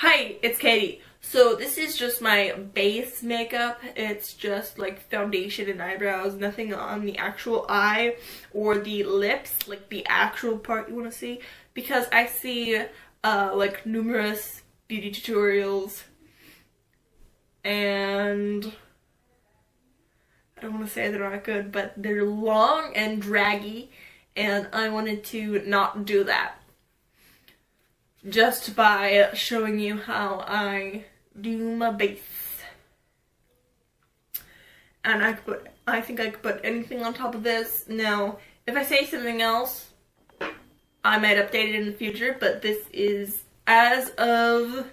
Hi, it's Katie. So this is just my base makeup. It's just like foundation and eyebrows, nothing on the actual eye or the lips, like the actual part you want to see. Because I see like numerous beauty tutorials and I don't want to say they're not good, but they're long and draggy and I wanted to not do that. Just by showing you how I do my base. And I think I could put anything on top of this. Now, if I say something else, I might update it in the future, but this is as of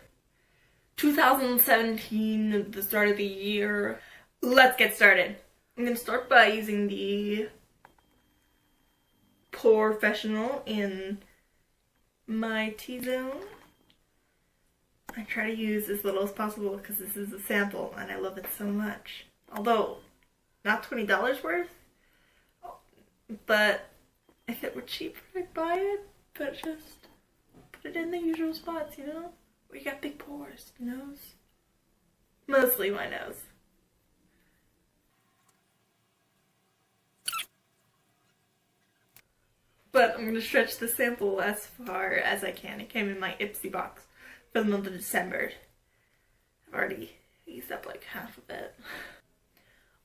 2017, the start of the year. Let's get started. I'm going to start by using the Professional in my T-zone. I try to use as little as possible because this is a sample and I love it so much. Although, not $20 worth, but if it were cheaper I'd buy it, but just put it in the usual spots, you know? Where you got big pores, nose. Mostly my nose. But I'm going to stretch the sample as far as I can. It came in my Ipsy box for the month of December. I've already used up like half of it.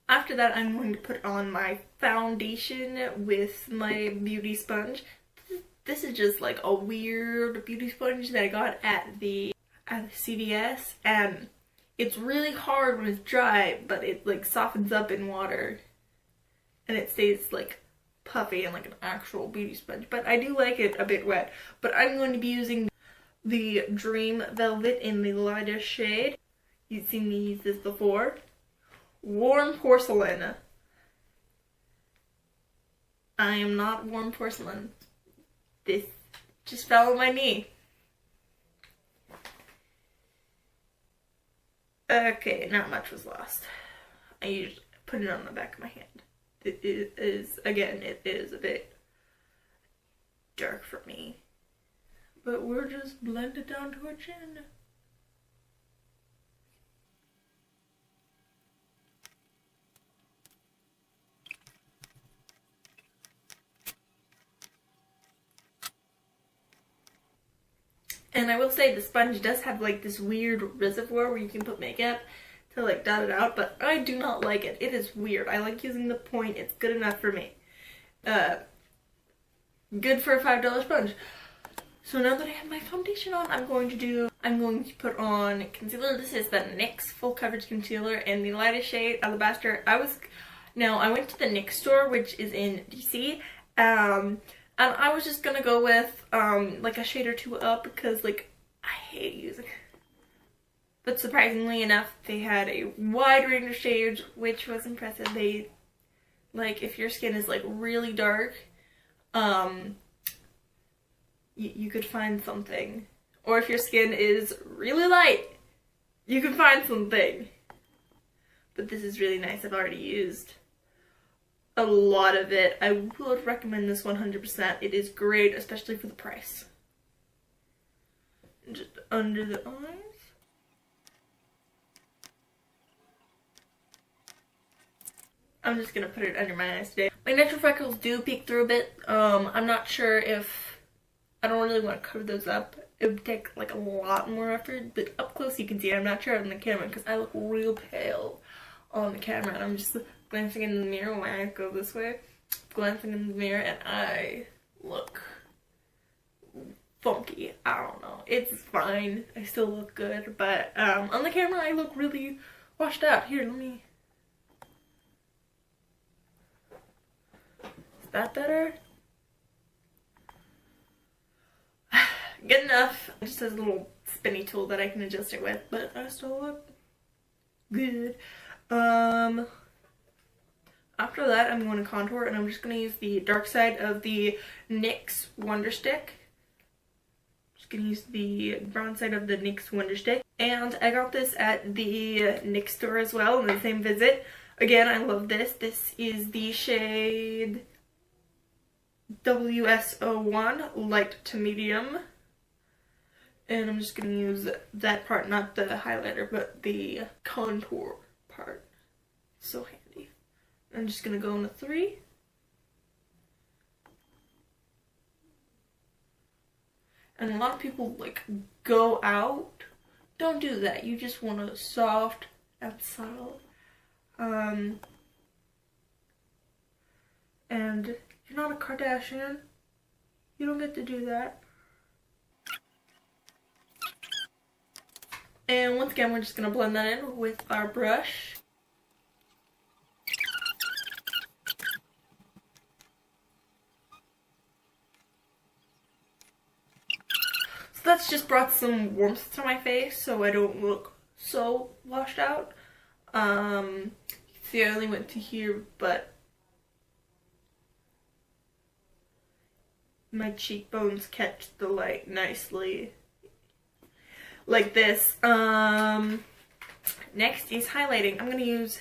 After that, I'm going to put on my foundation with my beauty sponge. This is just like a weird beauty sponge that I got at the CVS, and it's really hard when it's dry, but it like softens up in water and it stays like puffy and like an actual beauty sponge, but I do like it a bit wet. But I'm going to be using the Dream Velvet in the lightest shade. You've seen me use this before. Warm Porcelain. I am not warm porcelain. This just fell on my knee. Okay, not much was lost. I usually put it on the back of my hand. It is, again, it is a bit dark for me. But we're just blended down to our chin. And I will say the sponge does have like this weird reservoir where you can put makeup to like dot it out, but I do not like it. It is weird. I like using the point. It's good enough for me. Good for a $5 sponge. So now that I have my foundation on, I'm going to put on concealer. This is the NYX Full Coverage Concealer in the lightest shade, Alabaster. I went to the NYX store, which is in DC, and I was just gonna go with like a shade or two up because like I hate using it. But surprisingly enough, they had a wide range of shades, which was impressive. They, like, if your skin is like really dark, you could find something. Or if your skin is really light, you can find something. But this is really nice. I've already used a lot of it. I would recommend this 100%. It is great, especially for the price. And just under the eyes. I'm just gonna put it under my eyes today. My natural freckles do peek through a bit. I'm not sure if I don't really want to cover those up. It would take like a lot more effort, but up close you can see it. I'm not sure on the camera because I look real pale on the camera and I'm just glancing in the mirror when I go this way. Glancing in the mirror and I look funky. I don't know. It's fine. I still look good, but on the camera I look really washed out. Here, let me... That better? Good enough. It just has a little spinny tool that I can adjust it with, but I still look good. After that, I'm going to contour, and I'm just going to use the dark side of the NYX Wonder Stick. Just going to use the brown side of the NYX Wonder Stick. And I got this at the NYX store as well in the same visit. Again, I love this. This is the shade WS01, light to medium. And I'm just going to use that part, not the highlighter, but the contour part. So handy. I'm just going to go into 3. And a lot of people like go out. Don't do that. You just want a soft and subtle. And you're not a Kardashian. You don't get to do that. And once again, we're just going to blend that in with our brush. So that's just brought some warmth to my face so I don't look so washed out. See, I only went to here, but my cheekbones catch the light nicely. Like this. Next is highlighting. I'm going to use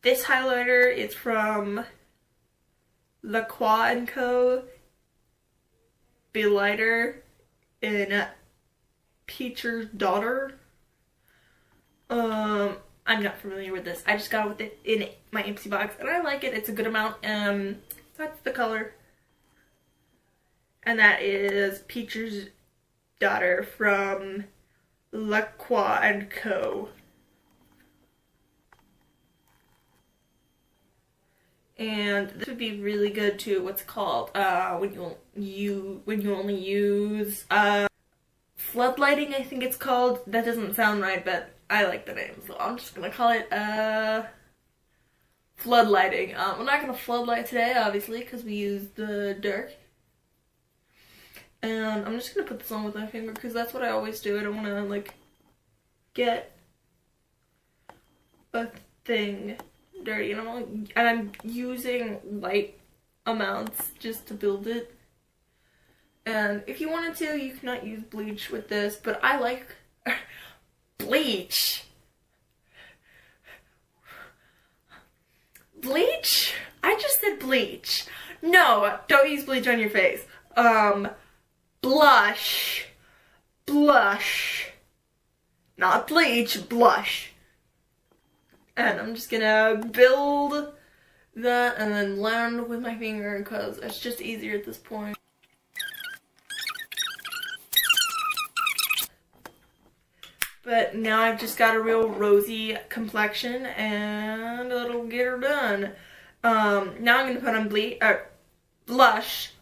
this highlighter. It's from La Croix & Co. Be Lighter in Peacher's Daughter. I'm not familiar with this. I just got it with it in my Ipsy box and I like it. It's a good amount. That's the color. And that is Peacher's Daughter from La Croix & Co. And this would be really good to what's called when you only use floodlighting, I think it's called. That doesn't sound right, but I like the name, so I'm just gonna call it floodlighting. We're not gonna floodlight today, obviously, because we used the dark. And I'm just gonna put this on with my finger because that's what I always do. I don't want to like get a thing dirty, and I'm using light amounts just to build it. And if you wanted to, you cannot use bleach with this, but I like bleach. Bleach? I just said bleach. No, don't use bleach on your face. Blush. Blush. Not bleach, blush. And I'm just gonna build that and then blend with my finger because it's just easier at this point. But now I've just got a real rosy complexion and it'll get her done. Now I'm gonna put on blush.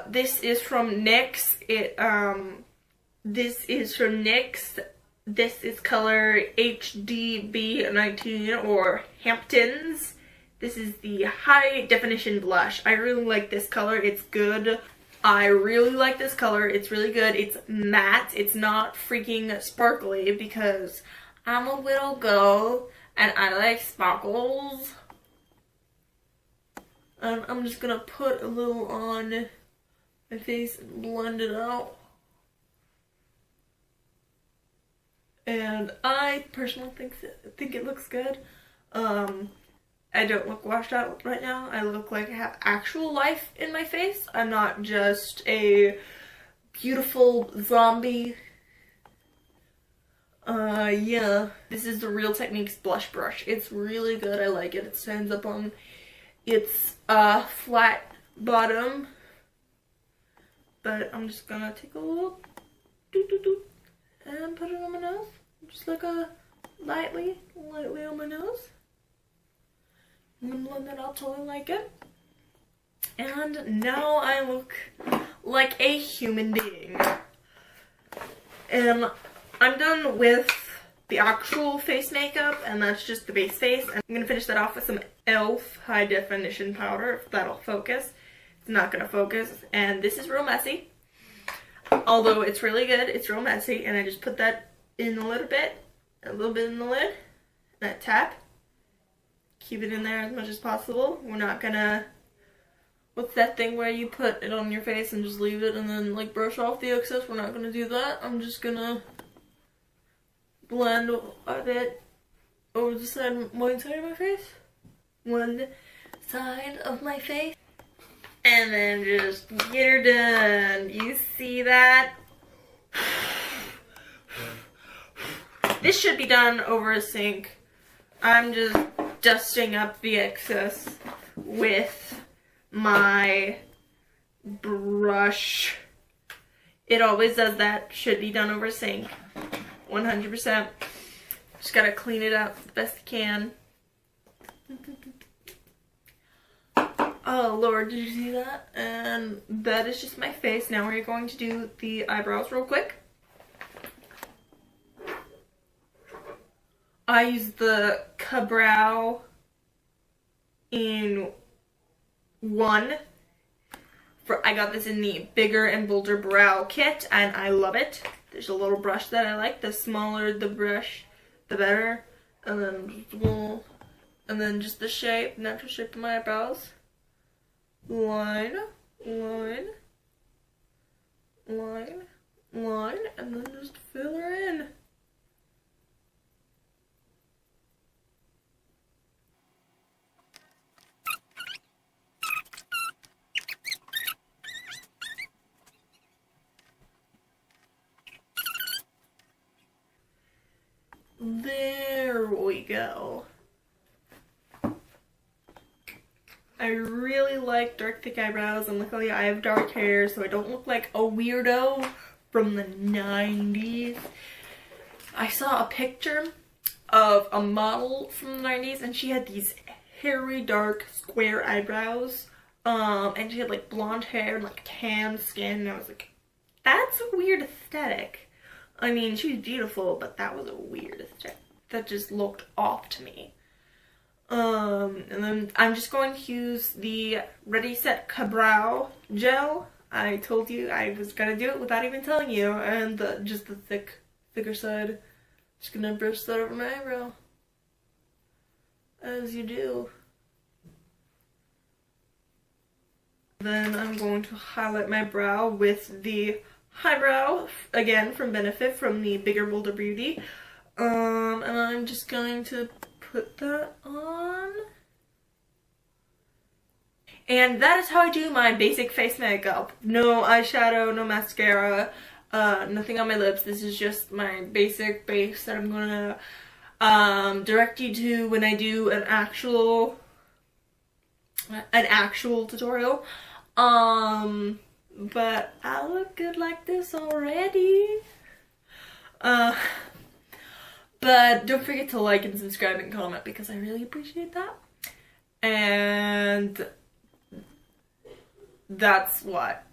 This is from NYX. This is from NYX. This is color HDB19 or Hamptons. This is the high definition blush. I really like this color. It's good. I really like this color. It's really good. It's matte. It's not freaking sparkly because I'm a little girl and I like sparkles. And I'm just gonna put a little on my face and blend it out. And I personally think it looks good. I don't look washed out right now. I look like I have actual life in my face. I'm not just a beautiful zombie. Yeah. This is the Real Techniques blush brush. It's really good. I like it. It stands up on its flat bottom. But I'm just gonna take a little and put it on my nose. Just like a lightly on my nose. I'm gonna blend that out till I like it. And now I look like a human being. And I'm done with the actual face makeup, and that's just the base face. And I'm gonna finish that off with some e.l.f. high definition powder, if that'll focus. It's not gonna focus. And this is real messy. Although it's really good, it's real messy. And I just put that in a little bit in the lid. That tap. Keep it in there as much as possible. We're not gonna, what's that thing where you put it on your face and just leave it and then like brush off the excess? We're not gonna do that. I'm just gonna blend a bit over the side, one side of my face. One side of my face. And then just get her done. You see that? This should be done over a sink. I'm just dusting up the excess with my brush. It always does that. Should be done over a sink. 100%. Just gotta clean it up the best I can. Oh Lord, did you see that? And that is just my face. Now we're going to do the eyebrows real quick. I use the Ka-Brow in 1. I got this in the Bigger and Bolder Brow Kit, and I love it. There's a little brush that I like. The smaller the brush, the better. And then just the shape, natural shape of my eyebrows. Line, line, line, line, and then just fill her in. There we go. I really like dark thick eyebrows, and luckily I have dark hair so I don't look like a weirdo from the 90s. I saw a picture of a model from the 90s and she had these hairy dark square eyebrows, and she had like blonde hair and like tan skin, and I was like, that's a weird aesthetic. I mean, she's beautiful, but that was a weird aesthetic. That just looked off to me. And then I'm just going to use the Ready Set Ka-Brow gel. I told you I was gonna do it without even telling you, and just the thicker side. Just gonna brush that over my eyebrow, as you do. Then I'm going to highlight my brow with the Highbrow, again from Benefit, from the Bigger Bolder Beauty. And I'm just going to put that on. And that is how I do my basic face makeup. No eyeshadow, no mascara, nothing on my lips. This is just my basic base that I'm gonna direct you to when I do an actual tutorial. But I look good like this already. But don't forget to like and subscribe and comment because I really appreciate that. And that's what